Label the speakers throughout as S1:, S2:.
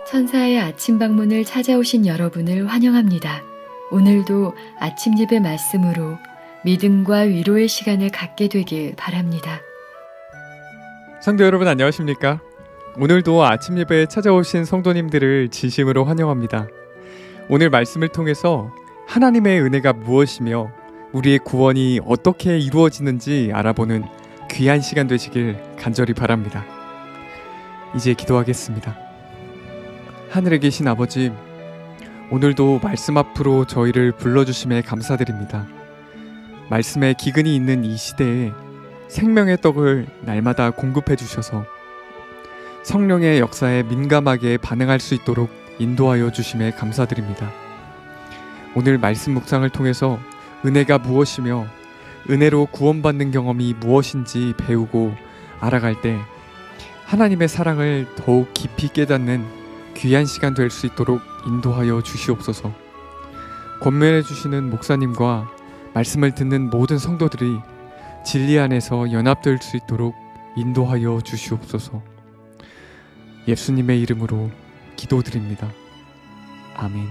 S1: 천사의 아침 방문을 찾아오신 여러분을 환영합니다. 오늘도 아침 예배 말씀으로 믿음과 위로의 시간을 갖게 되길 바랍니다.
S2: 성도 여러분 안녕하십니까? 오늘도 아침 예배에 찾아오신 성도님들을 진심으로 환영합니다. 오늘 말씀을 통해서 하나님의 은혜가 무엇이며 우리의 구원이 어떻게 이루어지는지 알아보는 귀한 시간 되시길 간절히 바랍니다. 이제 기도하겠습니다. 하늘에 계신 아버지, 오늘도 말씀 앞으로 저희를 불러주심에 감사드립니다. 말씀에 기근이 있는 이 시대에 생명의 떡을 날마다 공급해 주셔서 성령의 역사에 민감하게 반응할 수 있도록 인도하여 주심에 감사드립니다. 오늘 말씀 묵상을 통해서 은혜가 무엇이며 은혜로 구원받는 경험이 무엇인지 배우고 알아갈 때 하나님의 사랑을 더욱 깊이 깨닫는 귀한 시간 될 수 있도록 인도하여 주시옵소서. 권면해 주시는 목사님과 말씀을 듣는 모든 성도들이 진리 안에서 연합될 수 있도록 인도하여 주시옵소서. 예수님의 이름으로 기도드립니다. 아멘.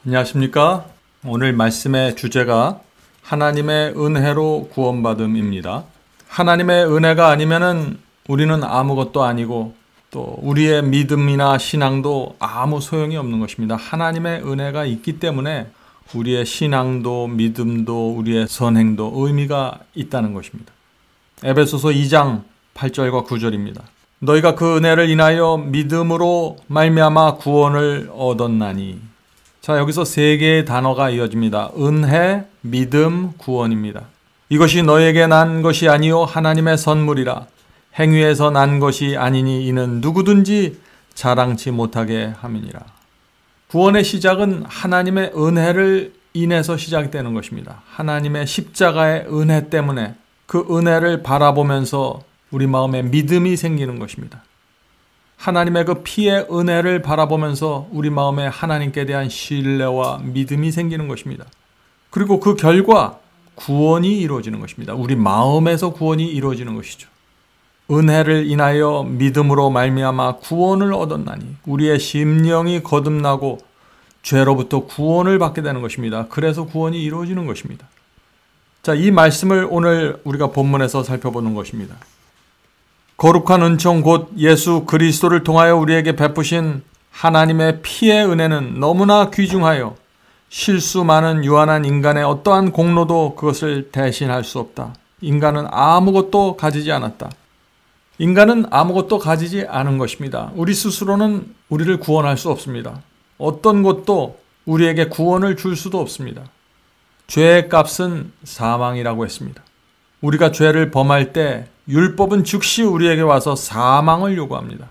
S3: 안녕하십니까? 오늘 말씀의 주제가 하나님의 은혜로 구원받음입니다. 하나님의 은혜가 아니면은 우리는 아무것도 아니고 또 우리의 믿음이나 신앙도 아무 소용이 없는 것입니다. 하나님의 은혜가 있기 때문에 우리의 신앙도 믿음도 우리의 선행도 의미가 있다는 것입니다. 에베소서 2장 8절과 9절입니다. 너희가 그 은혜를 인하여 믿음으로 말미암아 구원을 얻었나니. 자, 여기서 세 개의 단어가 이어집니다. 은혜, 믿음, 구원입니다. 이것이 너에게 난 것이 아니요 하나님의 선물이라. 행위에서 난 것이 아니니 이는 누구든지 자랑치 못하게 함이니라. 구원의 시작은 하나님의 은혜를 인해서 시작되는 것입니다. 하나님의 십자가의 은혜 때문에 그 은혜를 바라보면서 우리 마음에 믿음이 생기는 것입니다. 하나님의 그 피의 은혜를 바라보면서 우리 마음에 하나님께 대한 신뢰와 믿음이 생기는 것입니다. 그리고 그 결과 구원이 이루어지는 것입니다. 우리 마음에서 구원이 이루어지는 것이죠. 은혜를 인하여 믿음으로 말미암아 구원을 얻었나니 우리의 심령이 거듭나고 죄로부터 구원을 받게 되는 것입니다. 그래서 구원이 이루어지는 것입니다. 자, 이 말씀을 오늘 우리가 본문에서 살펴보는 것입니다. 거룩한 은총 곧 예수 그리스도를 통하여 우리에게 베푸신 하나님의 피의 은혜는 너무나 귀중하여 실수 많은 유한한 인간의 어떠한 공로도 그것을 대신할 수 없다. 인간은 아무것도 가지지 않았다. 인간은 아무것도 가지지 않은 것입니다. 우리 스스로는 우리를 구원할 수 없습니다. 어떤 것도 우리에게 구원을 줄 수도 없습니다. 죄의 값은 사망이라고 했습니다. 우리가 죄를 범할 때 율법은 즉시 우리에게 와서 사망을 요구합니다.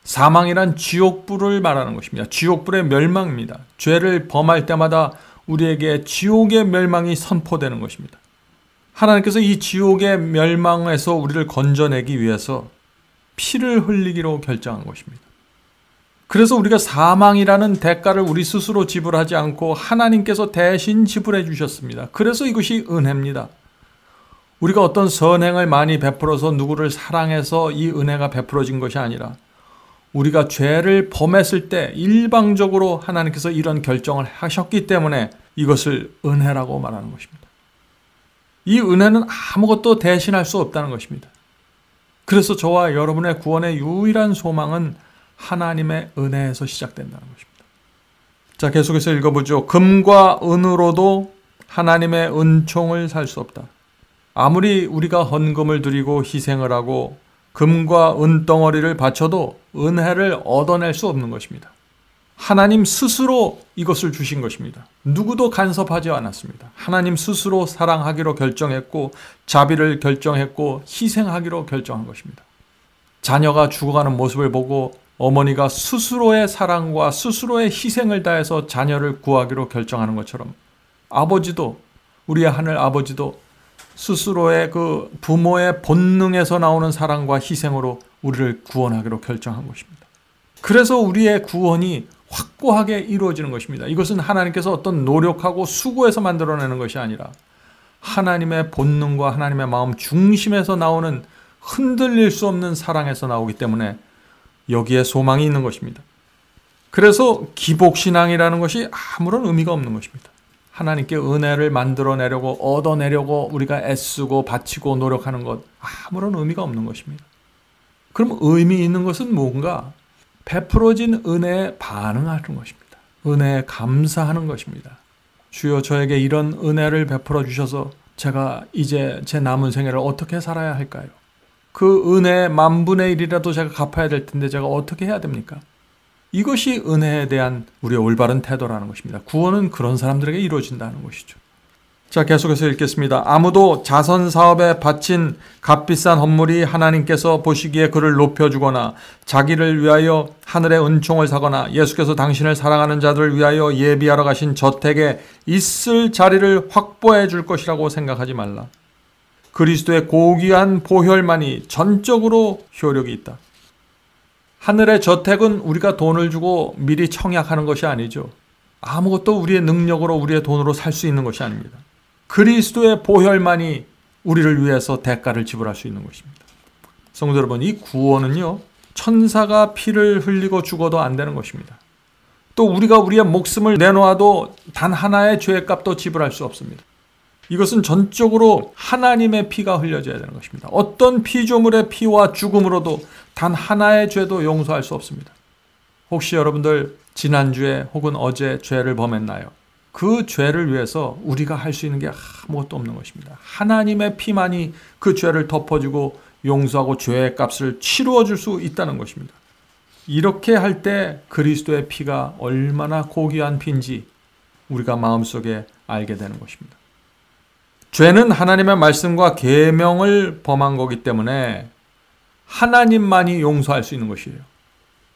S3: 사망이란 지옥불을 말하는 것입니다. 지옥불의 멸망입니다. 죄를 범할 때마다 우리에게 지옥의 멸망이 선포되는 것입니다. 하나님께서 이 지옥의 멸망에서 우리를 건져내기 위해서 피를 흘리기로 결정한 것입니다. 그래서 우리가 사망이라는 대가를 우리 스스로 지불하지 않고 하나님께서 대신 지불해 주셨습니다. 그래서 이것이 은혜입니다. 우리가 어떤 선행을 많이 베풀어서 누구를 사랑해서 이 은혜가 베풀어진 것이 아니라 우리가 죄를 범했을 때 일방적으로 하나님께서 이런 결정을 하셨기 때문에 이것을 은혜라고 말하는 것입니다. 이 은혜는 아무것도 대신할 수 없다는 것입니다. 그래서 저와 여러분의 구원의 유일한 소망은 하나님의 은혜에서 시작된다는 것입니다. 자, 계속해서 읽어보죠. 금과 은으로도 하나님의 은총을 살 수 없다. 아무리 우리가 헌금을 드리고 희생을 하고 금과 은덩어리를 바쳐도 은혜를 얻어낼 수 없는 것입니다. 하나님 스스로 이것을 주신 것입니다. 누구도 간섭하지 않았습니다. 하나님 스스로 사랑하기로 결정했고 자비를 결정했고 희생하기로 결정한 것입니다. 자녀가 죽어가는 모습을 보고 어머니가 스스로의 사랑과 스스로의 희생을 다해서 자녀를 구하기로 결정하는 것처럼 아버지도, 우리의 하늘 아버지도 스스로의 그 부모의 본능에서 나오는 사랑과 희생으로 우리를 구원하기로 결정한 것입니다. 그래서 우리의 구원이 확고하게 이루어지는 것입니다. 이것은 하나님께서 어떤 노력하고 수고해서 만들어내는 것이 아니라 하나님의 본능과 하나님의 마음 중심에서 나오는 흔들릴 수 없는 사랑에서 나오기 때문에 여기에 소망이 있는 것입니다. 그래서 기복신앙이라는 것이 아무런 의미가 없는 것입니다. 하나님께 은혜를 만들어내려고 얻어내려고 우리가 애쓰고 바치고 노력하는 것 아무런 의미가 없는 것입니다. 그럼 의미 있는 것은 뭔가? 베풀어진 은혜에 반응하는 것입니다. 은혜에 감사하는 것입니다. 주여 저에게 이런 은혜를 베풀어 주셔서 제가 이제 제 남은 생애를 어떻게 살아야 할까요? 그 은혜의 10,000분의 1이라도 제가 갚아야 될 텐데 제가 어떻게 해야 됩니까? 이것이 은혜에 대한 우리의 올바른 태도라는 것입니다. 구원은 그런 사람들에게 이루어진다는 것이죠. 자, 계속해서 읽겠습니다. 아무도 자선 사업에 바친 값비싼 헌물이 하나님께서 보시기에 그를 높여주거나 자기를 위하여 하늘의 은총을 사거나 예수께서 당신을 사랑하는 자들을 위하여 예비하러 가신 저택에 있을 자리를 확보해 줄 것이라고 생각하지 말라. 그리스도의 고귀한 보혈만이 전적으로 효력이 있다. 하늘의 저택은 우리가 돈을 주고 미리 청약하는 것이 아니죠. 아무것도 우리의 능력으로 우리의 돈으로 살 수 있는 것이 아닙니다. 그리스도의 보혈만이 우리를 위해서 대가를 지불할 수 있는 것입니다. 성도 여러분, 이 구원은요, 천사가 피를 흘리고 죽어도 안 되는 것입니다. 또 우리가 우리의 목숨을 내놓아도 단 하나의 죄의 값도 지불할 수 없습니다. 이것은 전적으로 하나님의 피가 흘려져야 되는 것입니다. 어떤 피조물의 피와 죽음으로도 단 하나의 죄도 용서할 수 없습니다. 혹시 여러분들 지난주에 혹은 어제 죄를 범했나요? 그 죄를 위해서 우리가 할 수 있는 게 아무것도 없는 것입니다. 하나님의 피만이 그 죄를 덮어주고 용서하고 죄의 값을 치루어 줄 수 있다는 것입니다. 이렇게 할 때 그리스도의 피가 얼마나 고귀한 피인지 우리가 마음속에 알게 되는 것입니다. 죄는 하나님의 말씀과 계명을 범한 거기 때문에 하나님만이 용서할 수 있는 것이에요.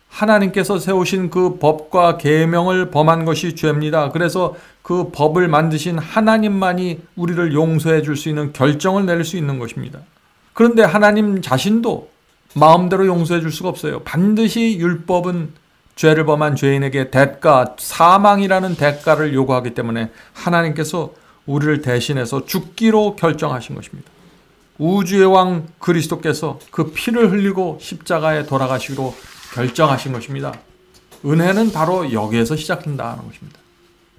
S3: 하나님께서 세우신 그 법과 계명을 범한 것이 죄입니다. 그래서 그 법을 만드신 하나님만이 우리를 용서해 줄 수 있는 결정을 내릴 수 있는 것입니다. 그런데 하나님 자신도 마음대로 용서해 줄 수가 없어요. 반드시 율법은 죄를 범한 죄인에게 대가, 사망이라는 대가를 요구하기 때문에 하나님께서 우리를 대신해서 죽기로 결정하신 것입니다. 우주의 왕 그리스도께서 그 피를 흘리고 십자가에 돌아가시기로 결정하신 것입니다. 은혜는 바로 여기에서 시작된다는 것입니다.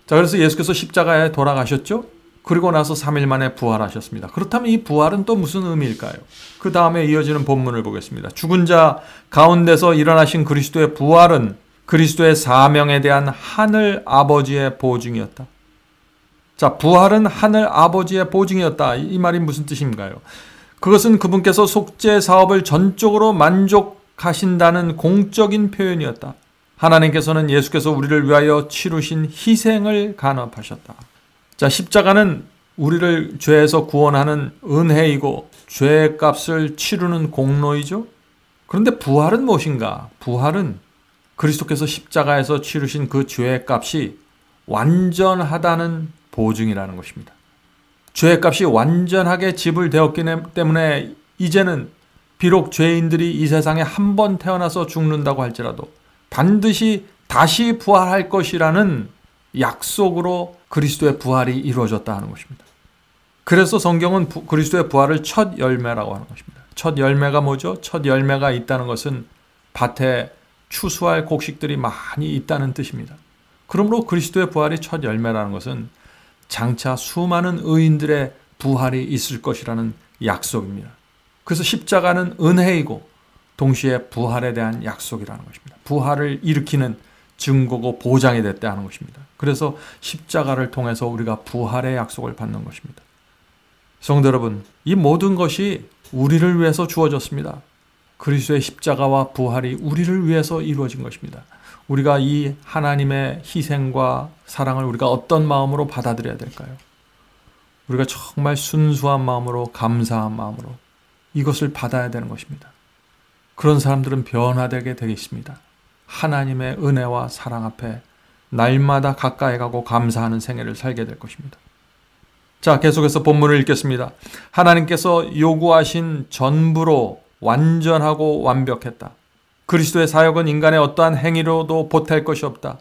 S3: 자, 그래서 예수께서 십자가에 돌아가셨죠? 그리고 나서 3일 만에 부활하셨습니다. 그렇다면 이 부활은 또 무슨 의미일까요? 그 다음에 이어지는 본문을 보겠습니다. 죽은 자 가운데서 일어나신 그리스도의 부활은 그리스도의 사명에 대한 하늘 아버지의 보증이었다. 자, 부활은 하늘 아버지의 보증이었다. 이 말이 무슨 뜻인가요? 그것은 그분께서 속죄 사업을 전적으로 만족하신다는 공적인 표현이었다. 하나님께서는 예수께서 우리를 위하여 치르신 희생을 간업하셨다. 자, 십자가는 우리를 죄에서 구원하는 은혜이고 죄의 값을 치르는 공로이죠. 그런데 부활은 무엇인가? 부활은 그리스도께서 십자가에서 치르신 그 죄의 값이 완전하다는 보증이라는 것입니다. 죄의 값이 완전하게 지불되었기 때문에 이제는 비록 죄인들이 이 세상에 한 번 태어나서 죽는다고 할지라도 반드시 다시 부활할 것이라는 약속으로 그리스도의 부활이 이루어졌다 하는 것입니다. 그래서 성경은 그리스도의 부활을 첫 열매라고 하는 것입니다. 첫 열매가 뭐죠? 첫 열매가 있다는 것은 밭에 추수할 곡식들이 많이 있다는 뜻입니다. 그러므로 그리스도의 부활이 첫 열매라는 것은 장차 수많은 의인들의 부활이 있을 것이라는 약속입니다. 그래서 십자가는 은혜이고 동시에 부활에 대한 약속이라는 것입니다. 부활을 일으키는 증거고 보장이 됐다 하는 것입니다. 그래서 십자가를 통해서 우리가 부활의 약속을 받는 것입니다. 성도 여러분, 이 모든 것이 우리를 위해서 주어졌습니다. 그리스도의 십자가와 부활이 우리를 위해서 이루어진 것입니다. 우리가 이 하나님의 희생과 사랑을 우리가 어떤 마음으로 받아들여야 될까요? 우리가 정말 순수한 마음으로, 감사한 마음으로 이것을 받아야 되는 것입니다. 그런 사람들은 변화되게 되겠습니다. 하나님의 은혜와 사랑 앞에 날마다 가까이 가고 감사하는 생애를 살게 될 것입니다. 자, 계속해서 본문을 읽겠습니다. 하나님께서 요구하신 전부로 완전하고 완벽했다. 그리스도의 사역은 인간의 어떠한 행위로도 보탤 것이 없다.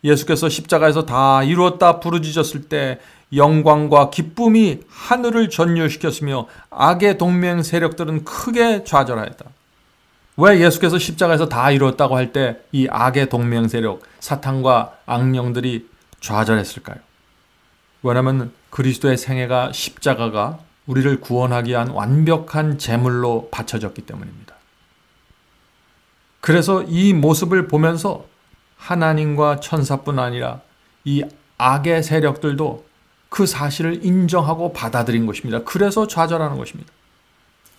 S3: 예수께서 십자가에서 다 이루었다 부르짖었을 때 영광과 기쁨이 하늘을 전율시켰으며 악의 동맹 세력들은 크게 좌절하였다. 왜 예수께서 십자가에서 다 이루었다고 할 때 이 악의 동명세력, 사탄과 악령들이 좌절했을까요? 왜냐하면 그리스도의 생애가, 십자가가 우리를 구원하기 위한 완벽한 제물로 바쳐졌기 때문입니다. 그래서 이 모습을 보면서 하나님과 천사뿐 아니라 이 악의 세력들도 그 사실을 인정하고 받아들인 것입니다. 그래서 좌절하는 것입니다.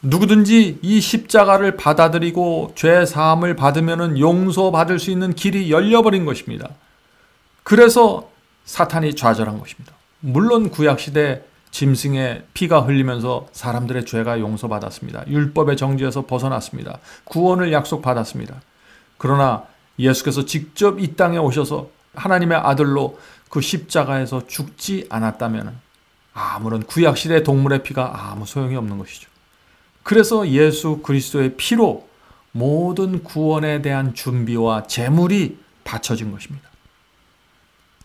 S3: 누구든지 이 십자가를 받아들이고 죄 사함을 받으면 용서받을 수 있는 길이 열려버린 것입니다. 그래서 사탄이 좌절한 것입니다. 물론 구약시대 짐승의 피가 흘리면서 사람들의 죄가 용서받았습니다. 율법의 정죄에서 벗어났습니다. 구원을 약속받았습니다. 그러나 예수께서 직접 이 땅에 오셔서 하나님의 아들로 그 십자가에서 죽지 않았다면 아무런 구약시대 동물의 피가 아무 소용이 없는 것이죠. 그래서 예수 그리스도의 피로 모든 구원에 대한 준비와 제물이 바쳐진 것입니다.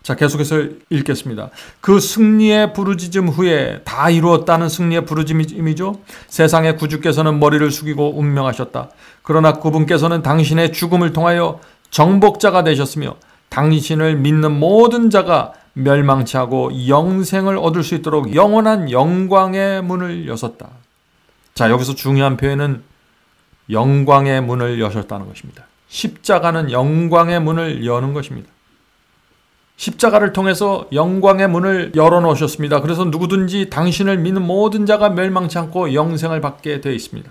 S3: 자, 계속해서 읽겠습니다. 그 승리의 부르짖음 후에, 다 이루었다는 승리의 부르짖음이죠. 세상의 구주께서는 머리를 숙이고 운명하셨다. 그러나 그분께서는 당신의 죽음을 통하여 정복자가 되셨으며 당신을 믿는 모든 자가 멸망치 않고 영생을 얻을 수 있도록 영원한 영광의 문을 여셨다. 자, 여기서 중요한 표현은 영광의 문을 여셨다는 것입니다. 십자가는 영광의 문을 여는 것입니다. 십자가를 통해서 영광의 문을 열어놓으셨습니다. 그래서 누구든지 당신을 믿는 모든 자가 멸망치 않고 영생을 받게 되어 있습니다.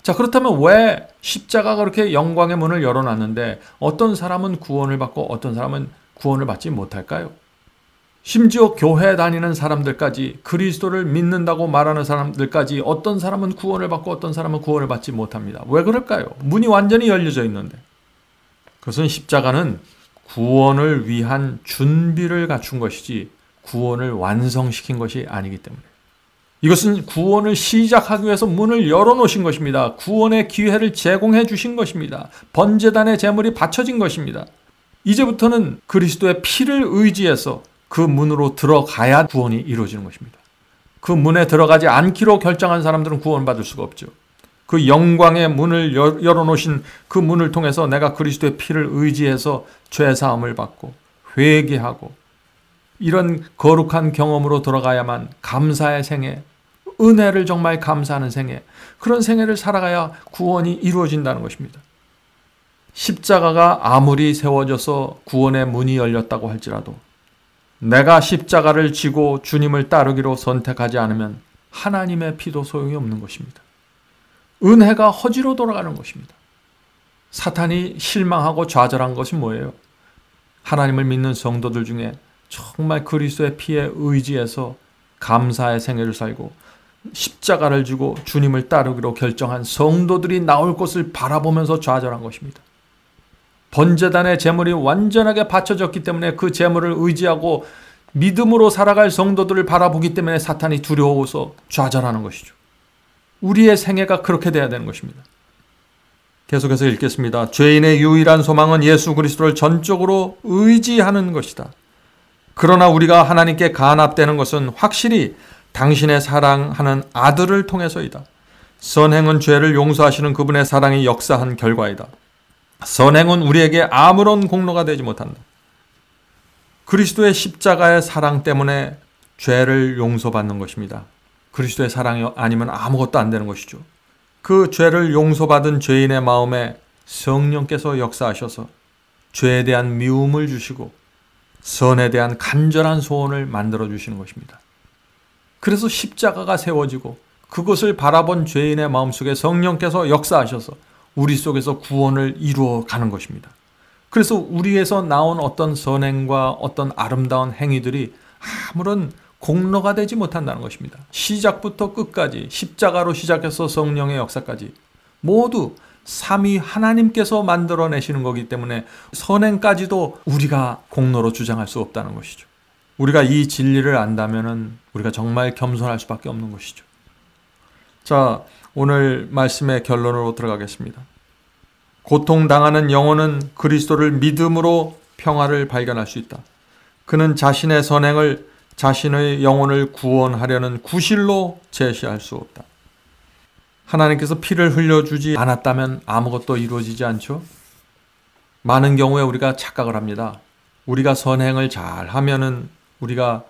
S3: 자, 그렇다면 왜 십자가가 그렇게 영광의 문을 열어놨는데 어떤 사람은 구원을 받고 어떤 사람은 구원을 받지 못할까요? 심지어 교회 다니는 사람들까지, 그리스도를 믿는다고 말하는 사람들까지 어떤 사람은 구원을 받고 어떤 사람은 구원을 받지 못합니다. 왜 그럴까요? 문이 완전히 열려져 있는데. 그것은 십자가는 구원을 위한 준비를 갖춘 것이지 구원을 완성시킨 것이 아니기 때문에. 이것은 구원을 시작하기 위해서 문을 열어놓으신 것입니다. 구원의 기회를 제공해 주신 것입니다. 번제단의 제물이 바쳐진 것입니다. 이제부터는 그리스도의 피를 의지해서 그 문으로 들어가야 구원이 이루어지는 것입니다. 그 문에 들어가지 않기로 결정한 사람들은 구원받을 수가 없죠. 그 영광의 문을 열어놓으신 그 문을 통해서 내가 그리스도의 피를 의지해서 죄사함을 받고 회개하고 이런 거룩한 경험으로 들어가야만 감사의 생애, 은혜를 정말 감사하는 생애, 그런 생애를 살아가야 구원이 이루어진다는 것입니다. 십자가가 아무리 세워져서 구원의 문이 열렸다고 할지라도 내가 십자가를 지고 주님을 따르기로 선택하지 않으면 하나님의 피도 소용이 없는 것입니다. 은혜가 허지로 돌아가는 것입니다. 사탄이 실망하고 좌절한 것이 뭐예요? 하나님을 믿는 성도들 중에 정말 그리스도의 피에 의지해서 감사의 생애를 살고 십자가를 지고 주님을 따르기로 결정한 성도들이 나올 것을 바라보면서 좌절한 것입니다. 번제단의 제물이 완전하게 바쳐졌기 때문에 그 제물을 의지하고 믿음으로 살아갈 성도들을 바라보기 때문에 사탄이 두려워서 좌절하는 것이죠. 우리의 생애가 그렇게 돼야 되는 것입니다. 계속해서 읽겠습니다. 죄인의 유일한 소망은 예수 그리스도를 전적으로 의지하는 것이다. 그러나 우리가 하나님께 간합되는 것은 확실히 당신의 사랑하는 아들을 통해서이다. 선행은 죄를 용서하시는 그분의 사랑이 역사한 결과이다. 선행은 우리에게 아무런 공로가 되지 못한다. 그리스도의 십자가의 사랑 때문에 죄를 용서받는 것입니다. 그리스도의 사랑이 아니면 아무것도 안 되는 것이죠. 그 죄를 용서받은 죄인의 마음에 성령께서 역사하셔서 죄에 대한 미움을 주시고 선에 대한 간절한 소원을 만들어 주시는 것입니다. 그래서 십자가가 세워지고 그것을 바라본 죄인의 마음속에 성령께서 역사하셔서 우리 속에서 구원을 이루어 가는 것입니다. 그래서 우리에서 나온 어떤 선행과 어떤 아름다운 행위들이 아무런 공로가 되지 못한다는 것입니다. 시작부터 끝까지 십자가로 시작해서 성령의 역사까지 모두 삼위 하나님께서 만들어내시는 거기 때문에 선행까지도 우리가 공로로 주장할 수 없다는 것이죠. 우리가 이 진리를 안다면 우리가 정말 겸손할 수밖에 없는 것이죠. 자, 오늘 말씀의 결론으로 들어가겠습니다. 고통당하는 영혼은 그리스도를 믿음으로 평화를 발견할 수 있다. 그는 자신의 선행을 자신의 영혼을 구원하려는 구실로 제시할 수 없다. 하나님께서 피를 흘려주지 않았다면 아무것도 이루어지지 않죠. 많은 경우에 우리가 착각을 합니다. 우리가 선행을 잘 하면은 우리가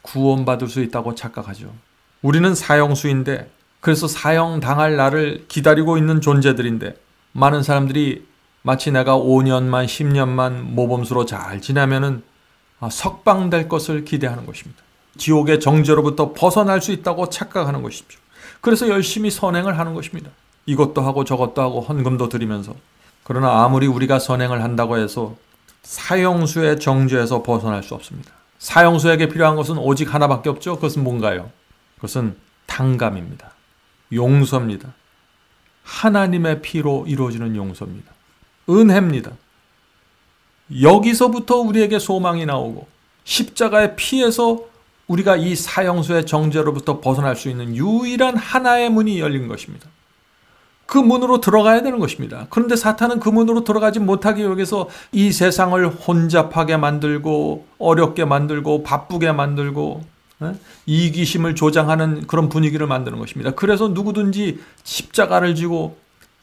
S3: 구원받을 수 있다고 착각하죠. 우리는 사형수인데, 그래서 사형당할 날을 기다리고 있는 존재들인데, 많은 사람들이 마치 내가 5년만 10년만 모범수로 잘 지나면은 석방될 것을 기대하는 것입니다. 지옥의 정죄로부터 벗어날 수 있다고 착각하는 것이죠. 그래서 열심히 선행을 하는 것입니다. 이것도 하고 저것도 하고 헌금도 드리면서. 그러나 아무리 우리가 선행을 한다고 해서 사형수의 정죄에서 벗어날 수 없습니다. 사형수에게 필요한 것은 오직 하나밖에 없죠. 그것은 뭔가요? 그것은 탕감입니다. 용서입니다. 하나님의 피로 이루어지는 용서입니다. 은혜입니다. 여기서부터 우리에게 소망이 나오고 십자가의 피에서 우리가 이 사형수의 정죄로부터 벗어날 수 있는 유일한 하나의 문이 열린 것입니다. 그 문으로 들어가야 되는 것입니다. 그런데 사탄은 그 문으로 들어가지 못하기 위해서 이 세상을 혼잡하게 만들고 어렵게 만들고 바쁘게 만들고 이기심을 조장하는 그런 분위기를 만드는 것입니다. 그래서 누구든지 십자가를 지고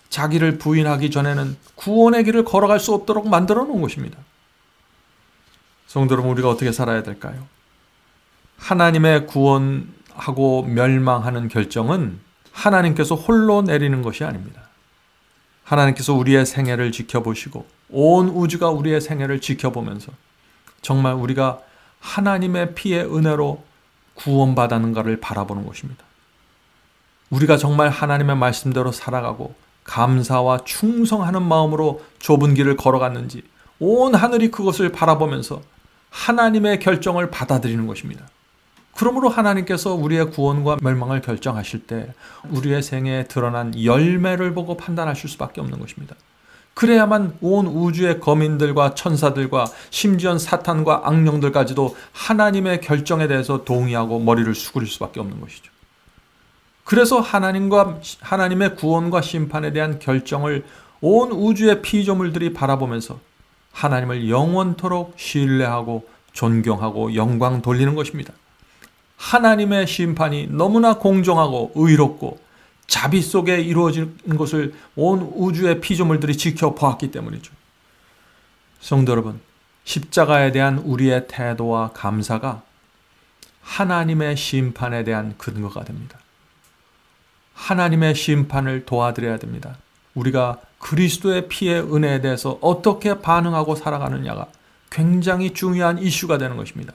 S3: 자기를 부인하기 전에는 구원의 길을 걸어갈 수 없도록 만들어 놓은 것입니다. 성도 여러분, 우리가 어떻게 살아야 될까요? 하나님의 구원하고 멸망하는 결정은 하나님께서 홀로 내리는 것이 아닙니다. 하나님께서 우리의 생애를 지켜보시고 온 우주가 우리의 생애를 지켜보면서 정말 우리가 하나님의 피의 은혜로 구원받았는가를 바라보는 것입니다. 우리가 정말 하나님의 말씀대로 살아가고 감사와 충성하는 마음으로 좁은 길을 걸어갔는지 온 하늘이 그것을 바라보면서 하나님의 결정을 받아들이는 것입니다. 그러므로 하나님께서 우리의 구원과 멸망을 결정하실 때 우리의 생애에 드러난 열매를 보고 판단하실 수밖에 없는 것입니다. 그래야만 온 우주의 거민들과 천사들과 심지어 사탄과 악령들까지도 하나님의 결정에 대해서 동의하고 머리를 숙일 수밖에 없는 것이죠. 그래서 하나님의 구원과 심판에 대한 결정을 온 우주의 피조물들이 바라보면서 하나님을 영원토록 신뢰하고 존경하고 영광 돌리는 것입니다. 하나님의 심판이 너무나 공정하고 의롭고 자비 속에 이루어진 것을 온 우주의 피조물들이 지켜보았기 때문이죠. 성도 여러분, 십자가에 대한 우리의 태도와 감사가 하나님의 심판에 대한 근거가 됩니다. 하나님의 심판을 도와드려야 됩니다. 우리가 그리스도의 피의 은혜에 대해서 어떻게 반응하고 살아가느냐가 굉장히 중요한 이슈가 되는 것입니다.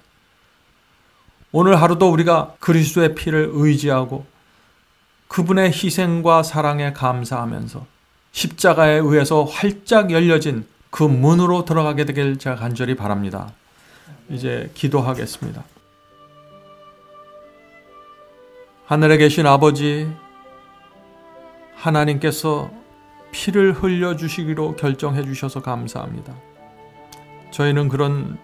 S3: 오늘 하루도 우리가 그리스도의 피를 의지하고 그분의 희생과 사랑에 감사하면서 십자가에 의해서 활짝 열려진 그 문으로 들어가게 되길 제가 간절히 바랍니다. 이제 기도하겠습니다. 하늘에 계신 아버지, 하나님께서 피를 흘려주시기로 결정해 주셔서 감사합니다. 저희는 그런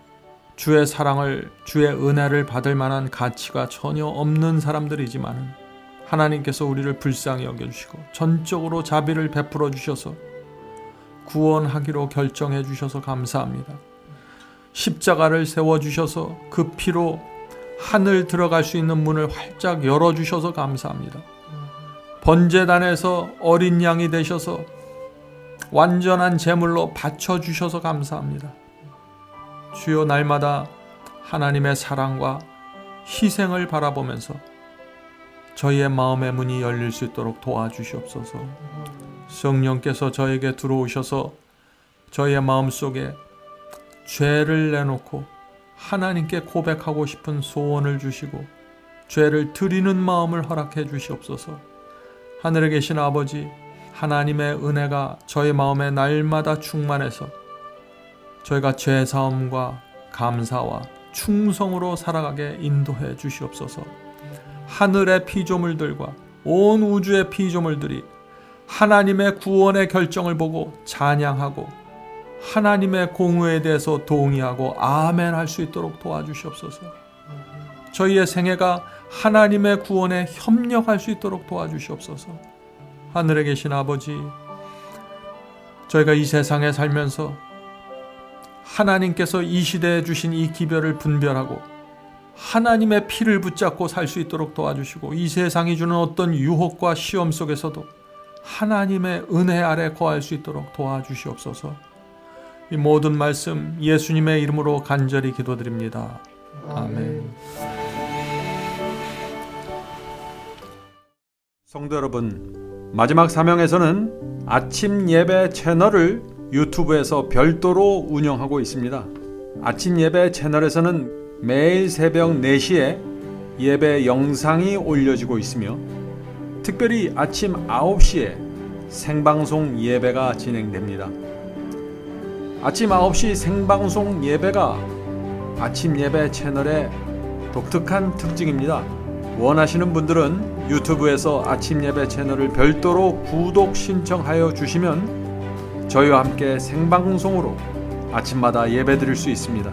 S3: 주의 사랑을, 주의 은혜를 받을 만한 가치가 전혀 없는 사람들이지만 하나님께서 우리를 불쌍히 여겨주시고 전적으로 자비를 베풀어 주셔서 구원하기로 결정해 주셔서 감사합니다. 십자가를 세워주셔서 그 피로 하늘 들어갈 수 있는 문을 활짝 열어주셔서 감사합니다. 번제단에서 어린 양이 되셔서 완전한 제물로 바쳐주셔서 감사합니다. 주여, 날마다 하나님의 사랑과 희생을 바라보면서 저희의 마음의 문이 열릴 수 있도록 도와주시옵소서. 성령께서 저에게 들어오셔서 저희의 마음속에 죄를 내놓고 하나님께 고백하고 싶은 소원을 주시고 죄를 드리는 마음을 허락해 주시옵소서. 하늘에 계신 아버지, 하나님의 은혜가 저희 마음에 날마다 충만해서 저희가 죄사함과 감사와 충성으로 살아가게 인도해 주시옵소서. 하늘의 피조물들과 온 우주의 피조물들이 하나님의 구원의 결정을 보고 찬양하고 하나님의 공의에 대해서 동의하고 아멘 할 수 있도록 도와주시옵소서. 저희의 생애가 하나님의 구원에 협력할 수 있도록 도와주시옵소서. 하늘에 계신 아버지, 저희가 이 세상에 살면서 하나님께서 이 시대에 주신 이 기별을 분별하고 하나님의 피를 붙잡고 살 수 있도록 도와주시고 이 세상이 주는 어떤 유혹과 시험 속에서도 하나님의 은혜 아래 거할 수 있도록 도와주시옵소서. 이 모든 말씀 예수님의 이름으로 간절히 기도드립니다. 아멘. 성도 여러분, 마지막 사명에서는 아침 예배 채널을 유튜브에서 별도로 운영하고 있습니다. 아침 예배 채널에서는 매일 새벽 4시에 예배 영상이 올려지고 있으며 특별히 아침 9시에 생방송 예배가 진행됩니다. 아침 9시 생방송 예배가 아침 예배 채널의 독특한 특징입니다. 원하시는 분들은 유튜브에서 아침 예배 채널을 별도로 구독 신청하여 주시면 저희와 함께 생방송으로 아침마다 예배 드릴 수 있습니다.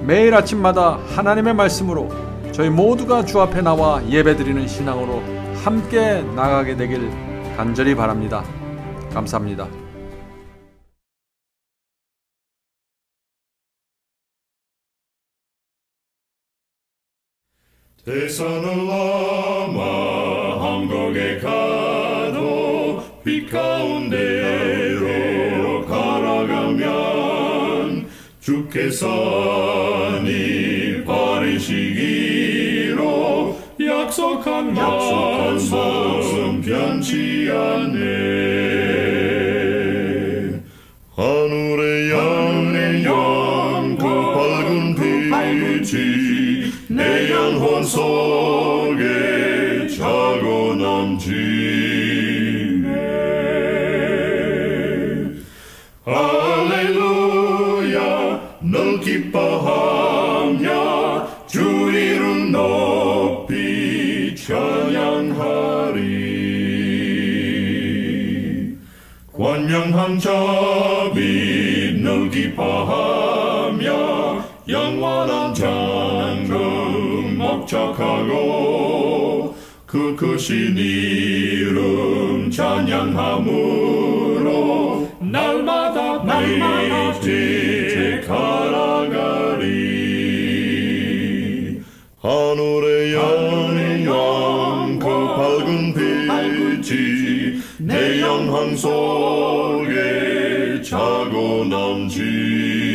S3: 매일 아침마다 하나님의 말씀으로 저희 모두가 주 앞에 나와 예배 드리는 신앙으로 함께 나가게 되길 간절히 바랍니다. 감사합니다.
S4: 대산을 넘어 한국에 가도 빛 가운데로 걸어가면 주께서니 버리시기로 약속한 말씀 변치 않네. 하늘의 양 그 밝은 빛이 내 영혼 속에 자고 남지네. 할렐루야 널 기뻐하며 주 이름 높이 찬양하리. 권명한 자비 널 기뻐하며 영원한 장금 목적하고 그 크신 이름 찬양함으로 날마다 빛에 갈아가리. 하늘의 양 그 밝은 빛이 내 영혼 속에 자고 남지